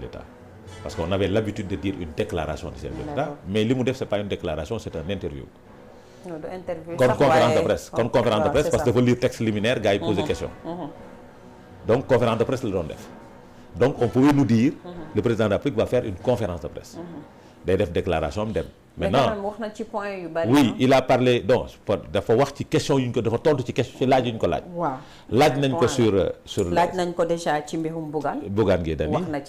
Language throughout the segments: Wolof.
l'État parce qu'on avait l'habitude de dire une déclaration du chef de l'État mais li mu def c'est pas une déclaration c'est un interview. non du interview kon sax conférence de waaye- presse kon conférence de presse parce que dafa lire texte liminaire gars yi poser question. donc conférence de presse la doon def donc on pouvait nous dire le président de la République va faire une conférence de presse. day def déclaration am dem. mais quand même wax na ci point yu bari. oui il a parlé donc dafa wax ci question yu ñu ko dafa tontu ci question ci laaj yu ñu ko laaj. waaw laaj nañ ko sur laaj nañ ko déjà ci mbirum Bougane. Bougane Gueye Dany wax na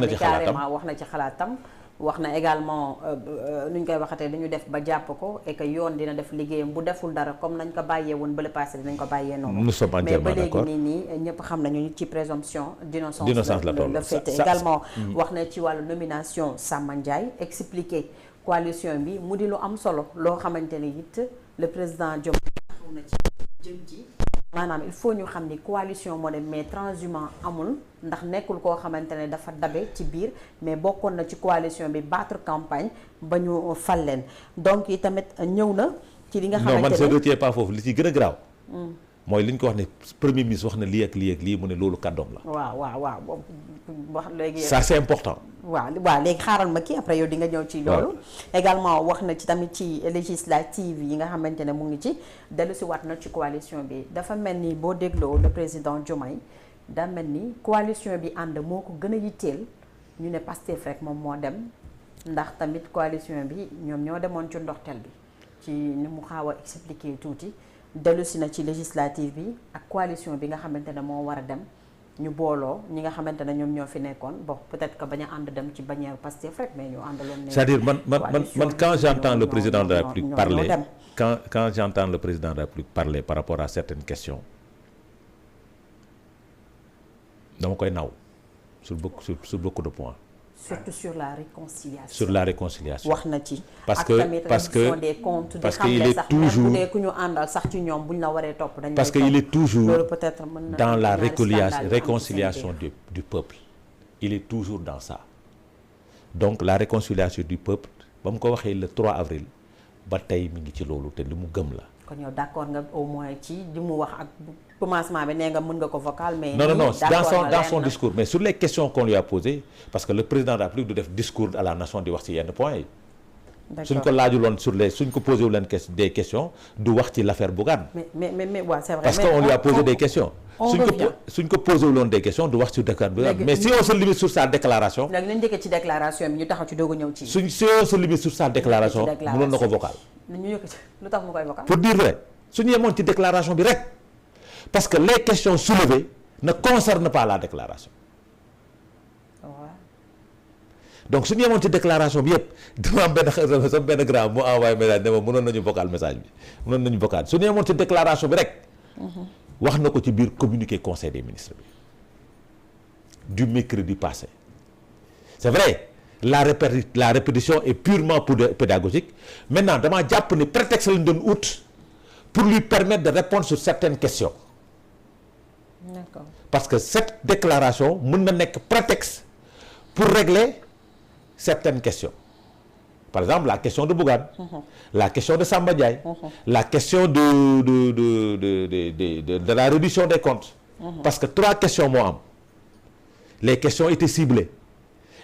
ci xalaatam carrément wax na ci xalaatam. wax na également nu ñu koy waxatee dañu def ba jàpp ko et que yoon dina def liggéeyam bu deful dara comme nañ ko bàyyee woon ba le passé dinañ ko bàyyee noonu. nous sommes entièrement mais ba d'accord léegi nii ñëpp xam nañu ci présomption d'innocence la toll le fait également wax na ci wàllu nomination Samba Ndiaye expliquer coalition bi mu di lu am solo loo xamante ne it le président Diomaye taxaw na ci jëm ci maanaam il faut ñu xam ni coalition moo dem mais transhumant amul ndax nekkul koo xamante ne dafa dabe ci biir mais bokkoon na ci coalition bi battre campagne ba ñu fal leen donc i tamit ñëw na ci li nga xamante ne non man je ne retiens pas foofu li ci gën a garaaw mooy li ñu ko wax ne premier ministre wax na lii ak lii ak lii mu ne loolu kàddoom la. waaw wax léegi. ça c'est important. waaw léegi xaaral ma kii après yow di nga ñëw ci loolu. également wax na ci tamit ci législative yi nga xamante ne mu ngi ci dellusi waat na ci coalition bi dafa mel ni boo dégloo le président Diomaye daa mel ni coalition bi ànd moo ko gën a yitteel ñu ne Pastef rek moom moo dem ndax tamit coalition bi ñoom ñoo demoon ci ndorteel bi ci ni mu xaaw a expliquer tuuti. dellusi na ci législative bi ak coalition bi nga xamante ne moo war a dem ñu booloo ñi nga xamante ne ñoom ñoo fi nekkoon bon peut-être que bañ a ànd dem ci bannière Pastef rek mais ñu àndaloon ne c'est-à-dire man quand j'entends le président de la République parler quand j'entends le président de la République parler par rapport à certaines questions dama koy naw sur beaucoup de points. surtout sur la réconciliation. sur la réconciliation wax na ci. parce que des comptes parce que il est toujours bu dee ku ñu àndal sax ci ñoom buñ la waree topp dañ parce que il est toujours loolu peut-être mën na dans la réconciliation du peuple il est toujours dans ça donc la réconciliation du peuple ba mu ko waxee le 3 avril ba tey mi ngi ci loolu te li mu gëm la. kon yow d'accord nga au moins ci li mu wax ak commencement bi nee nga mën nga ko vocal mais. non dans son discours mais sur les questions qu'on lui a posées parce que le président de la République du def discours à la nation di wax ci yenn points yi. suñ ko laajuloon suñ ko posé wu leen des questions du wax ci l'affaire Bougane. mais waaw c'est vrai. parce que on lui a posé des questions. suñ ko posé wu loon des questions du wax ci Dakar Bougane mais si on se limite sur sa déclaration. léegi nañ njëkkee ci déclaration bi ñu taxaw ci doog a ñëw ci. si on se limite sur sa déclaration mënoon na ko vocal. ñu yëkkati lu tax mu koy vocal. pour dire vrai suñu yemoon ci déclaration bi rek parce que les questions soulevées ne concernent pas la déclaration. donc suñu yemoon ci déclaration bi yëpp dama am benn grand mu envoyé message ne ma mënoon nañu vocal message bi mënoon nañu vocal suñu yemoon ci déclaration bi rek. wax na ko ci biir communiqué conseil des ministres bi du mercredi passé. c'est vrai la répétition est purement pédagogique maintenant damaa jàpp ni prétexte lañu doon ut pour lui permettre de répondre sur certaines questions. D'accord. parce que cette déclaration mën na nekk prétexte pour régler certaines questions par exemple la question de Bougane. La question de Samba Ndiaye. La question de la réduction des comptes. Parce que 3 questions moo am les questions étaient ciblées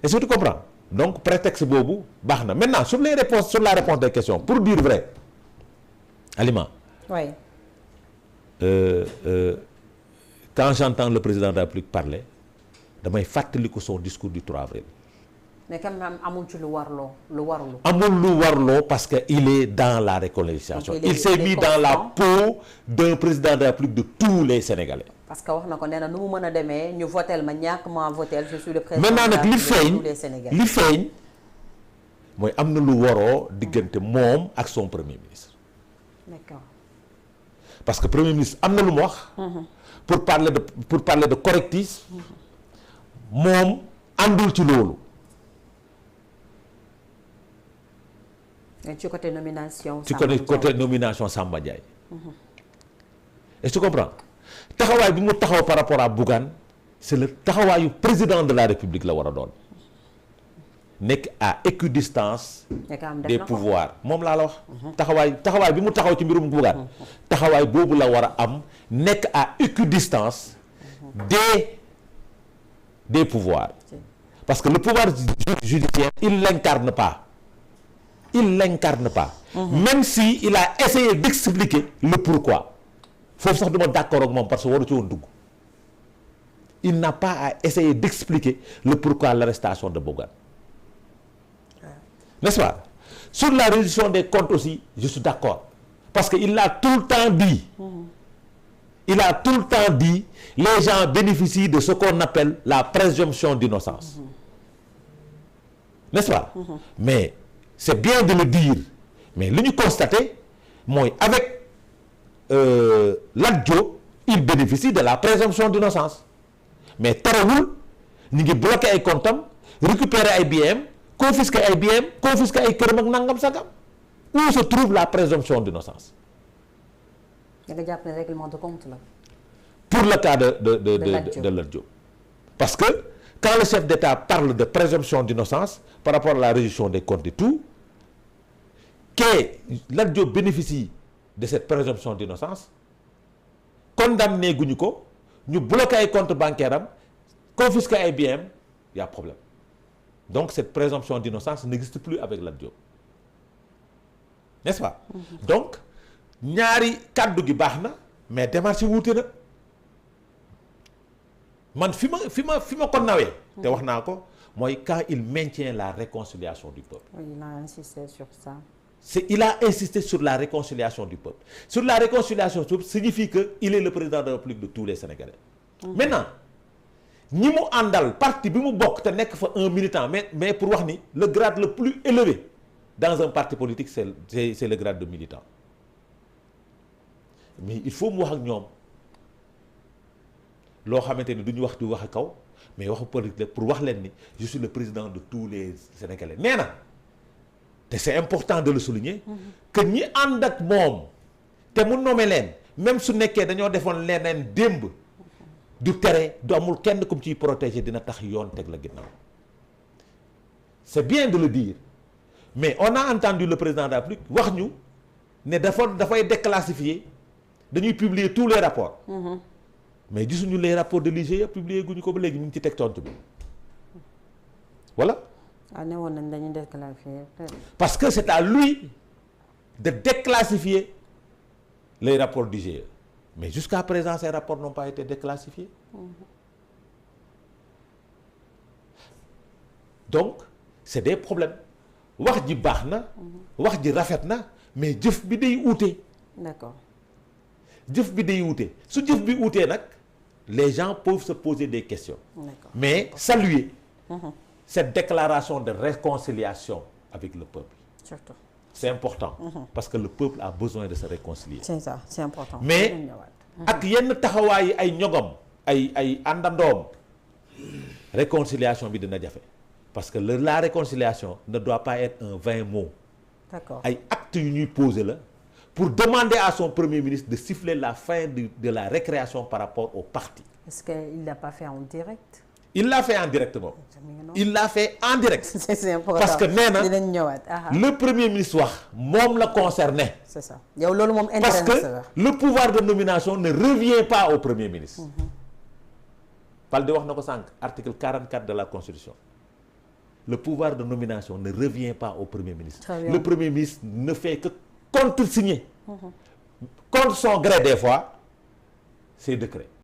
est-ce que tu comprends donc prétexte boobu baax na maintenant sur la réponse des questions pour dire vrai Halima. Oui. Quand j'entends le président de la République parler damay fàttaliku son discours du 3 avril. mais quand même amul ci lu warloo. amul lu warloo parce que il est dans la réconciliation. il s'est mis dans la peau d'un président de la République de tous les Sénégalais. parce que wax na ko nee na nu mu mën a demee ñu votel ma ñàkk ma votel je suis le président maintenant nag de tous les Sénégalais. li feeñ mooy am na lu waroo diggante moom ak son premier ministre. D'accord. parce que premier ministre am na lu mu wax. pour parler de correctif. moom àndul ci loolu. ci côté nomination. ci côté nomination Samba Ndiaye. est-ce que tu comprends taxawaay bi mu taxaw par rapport à Bougane c'est le taxawaayu président de la République la war a doon nekk à équidistance des pouvoirs moom laa la wax. taxawaay bi mu taxaw ci mbirum Bougane taxawaay boobu la war a am nekk à équidistance des pouvoirs Parce que le pouvoir judiciaire, il l'incarne pas. Il l'incarne pas. Même si il a essayé d'expliquer le pourquoi. Faut sax duma d'accord ak moom parce que waru ci woon dugg. Il n'a pas à essayer d'expliquer le pourquoi l'arrestation de Bougane. N'est-ce pas? Sur la reddition des comptes aussi, je suis d'accord. Parce qu'il a tout le temps dit. Il a tout le temps dit, les gens bénéficient de ce qu'on appelle la présomption d'innocence. N'est-ce pas? Mais c'est bien de le dire. Mais li ñu constaté mooy avec Lat Diop, il bénéficie de la présomption d'innocence. Mais terewul ñu ngi bloqué ay comptam, récupérer ay biens, confisquer ay biens, confisquer ay këram ak nangam sagam. Où se trouve la présomption d'innocence? da nga jàpp ne règlement de compte la. Pour le cas de Lat Diop. Parce que quand le chef d'État parle de présomption d'innocence par rapport à la reddition des comptes et tout, que Lat Diop bénéficie de cette présomption d'innocence, condamné guñu ko, ñu bloqué ay compte bancaire am, confisqué ay biens, il y a problème. Donc cette présomption d'innocence n'existe plus avec Lat Diop. N'est-ce pas? Donc ñaari kàddu gi baax na mais démarche wuute na. Man fi ma ko nawee te wax naa ko mooy quand il maintient la réconciliation du peuple. Oui, il a insisté sur ça. Il a insisté sur la réconciliation du peuple. Sur la réconciliation du peuple signifie que il est le président de la République de tous les Sénégalais. Maintenant ñi mu àndal parti bi mu bokk te nekk fa un militant mais pour wax ni le grade le plus élevé dans un parti politique c'est le grade de militant. Mais il faut mu wax ak ñoom loo xamante ni du ñu wax di wax kaw mais waxu politique pour wax leen ni je suis le président de tous les Sénégalais nee na te c'est important de le souligner que ñi ànd ak moom te mu nommé leen même su nekkee dañoo defoon leneen démb du tere du amul kenn comme ciy protéger dina tax yoon teg la ginnaaw. C'est bien de le dire mais on a entendu le président de la République wax ñu ne dafay déclassifier dañuy publier tous les rapports. Mais gisuñu les rapports de l'IGE publié guñu ko ba léegi ñu ngi ci teg tontu bi voilà. ah ne woon nañ dañuy déclassifier. Parce que c'est à lui de déclassifier les rapports d'IGE mais jusqu'à présent ces rapports n'ont pas été déclassifiés. Donc c'est des problèmes wax ji baax na. wax ji rafet na mais jëf bi day uute. D'accord. jëf bi day uute su jëf bi uutee nag les gens peuvent se poser des questions. D'accord. Mais saluer cette déclaration de réconciliation avec le peuple. Surtout. C'est important. Parce que le peuple a besoin de se réconcilier. C'est ça, c'est important. Mais ak yenn taxawaay yi ay ñogom ay àndandoom réconciliation bi dina jafe parce que la réconciliation ne doit pas être un vain mot. D'accord. Ay actes yu ñuy poser la pour demander à son premier ministre de siffler la fin de la récréation par rapport au parti. Est-ce qu'il l'a pas fait en direct? Il l'a fait en direct moom. Il l'a fait en direct. C'est important. Parce que nee na dinañ ñëwaat. le premier ministre wax moom la concerné. C'est ça yow loolu moom Parce intérêt que le pouvoir de nomination ne revient pas au premier ministre. Balde wax na ko sànq article 44 de la Constitution. Le pouvoir de nomination ne revient pas au premier ministre. Le premier ministre ne fait que contresigner contre son gré des fois ces décrets.